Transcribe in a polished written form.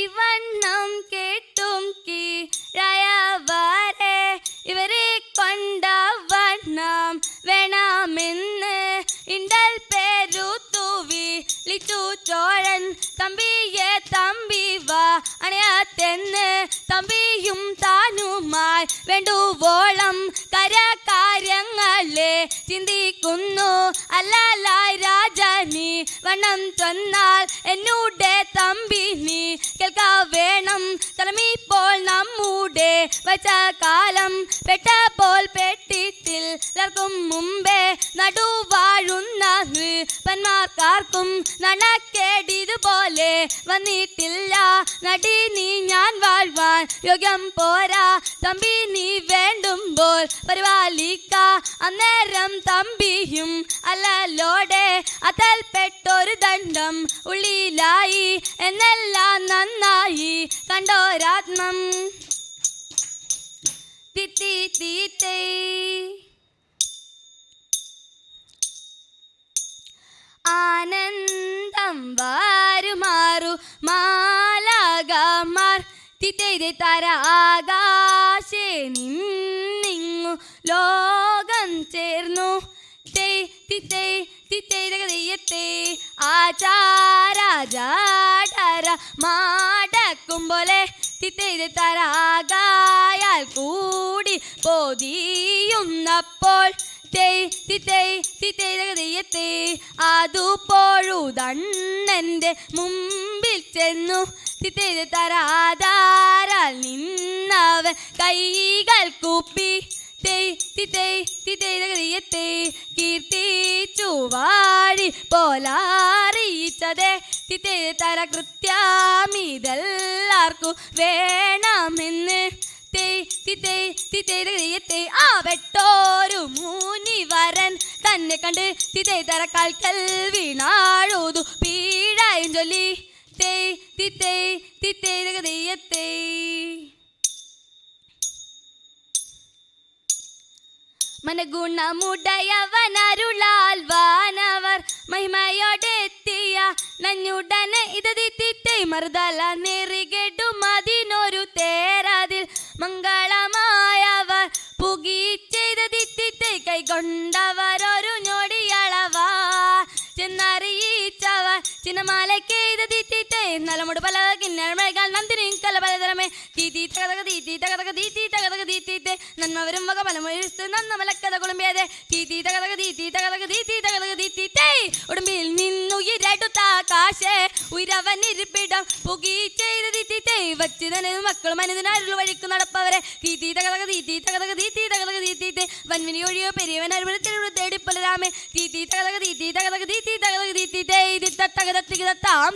ഇവണ്ണം കേട്ടും കീഴായവരെ ഇവരെ കൊണ്ടവണ്ണം വേണമെന്ന് ഇണ്ടൽ പേരുത്തു വിളിച്ചു ചോഴൻ തമ്പിയെ തമ്പി വാ അണയാത്തെന്ന് തമ്പിയും താനുമായി വേണ്ടുവോളം കാര്യങ്ങളെ ചിന്തിക്കുന്നു. അല്ലാലായി രാജനി വണ്ണം ചൊന്നാൽ എന്നൂടെ തമ്പി നീ കേൾക്ക വേണം. തലമിപ്പോൾ നമ്മുടെ വച്ച കാലം പെട്ടപ്പോൾ പെട്ടിട്ടിൽ എല്ലാവർക്കും മുമ്പേ നടുവാഴുന്ന പന്മാർക്കാർക്കും നണക്കേടിതുപോലെ വന്നിട്ടില്ല. നടി നീ ഞാൻ വാഴ്വാൻ യോഗ്യം പോരാ. തമ്പി നീ വേണ്ടുമ്പോൾ പരിപാലിക്ക. അന്നേരം തമ്പിയും അല്ലലോടെ അതൽപ്പെട്ടൊരു ദണ്ഡം ഉള്ളിലായി എന്നെല്ലാം നന്നായി കണ്ടോരാത്മം. തിത്തി തീത്തേ ആനന്ദം വാരുമാറു മാലാകമാർ തിത്തേ തര ആകാശേ നിന്നിങ്ങു ലോകം ചേർന്നു. ആചാരാജാടര മാടക്കും പോലെ തിത്തരാകായാൽ കൂടി പോതിയുന്നപ്പോൾ അതുപോഴുതണ്ണന്റെ മുമ്പിൽ ചെന്നു. തരാതാരാൽ നിന്നവ കൈകൾ കൂപ്പി കീർത്തിച്ചു വാഴി പോലാറിയിച്ചതേ. തര കൃത്യമിതെല്ലാവർക്കും വേണമെന്ന് ആ വെട്ടോരു മുനിവരൻ തന്നെ കണ്ട് തര കാൽക്കൽ വീണാഴുതു പീഴായും ചൊല്ലി മനഗുണമുടയവനരുളാൽ വാനവർ മഹിമയോടെത്തിയ നഞ്ഞുടനെ ഇതതിത്തെ മറുതല നെറികെടുമതിനൊരു തേരതിൽ മംഗളമായവർ പുകിച്ചെയ്തതിത്തെ കൈകൊണ്ടവരൊരു ഞൊടിയളവാ ചെന്നറിയിച്ചവർ ചിന്നമാലക്കെയ്തതിത്തെ നലമുട് പല കിന്നഴകൾ നന്ദിനി കല പലതരമേ തീ നന്മവരും വക പലമൊഴിച്ച് നന്നമലക്കഥ കുളുമ്പിയതെ ഉടുമ്പിൽ നിന്നുയിരടുത്ത കാശേ ഉയരവനിരിപ്പിടം പുകി ചെയ്ത വച്ചിതന് മക്കളും മനുതിനരുൾ വഴിക്കു നടപ്പവരെ വൻവിനി ഒഴിയോ പെരിയവൻ അരുവരത്തിൽ തേടിപ്പലരാമേ താം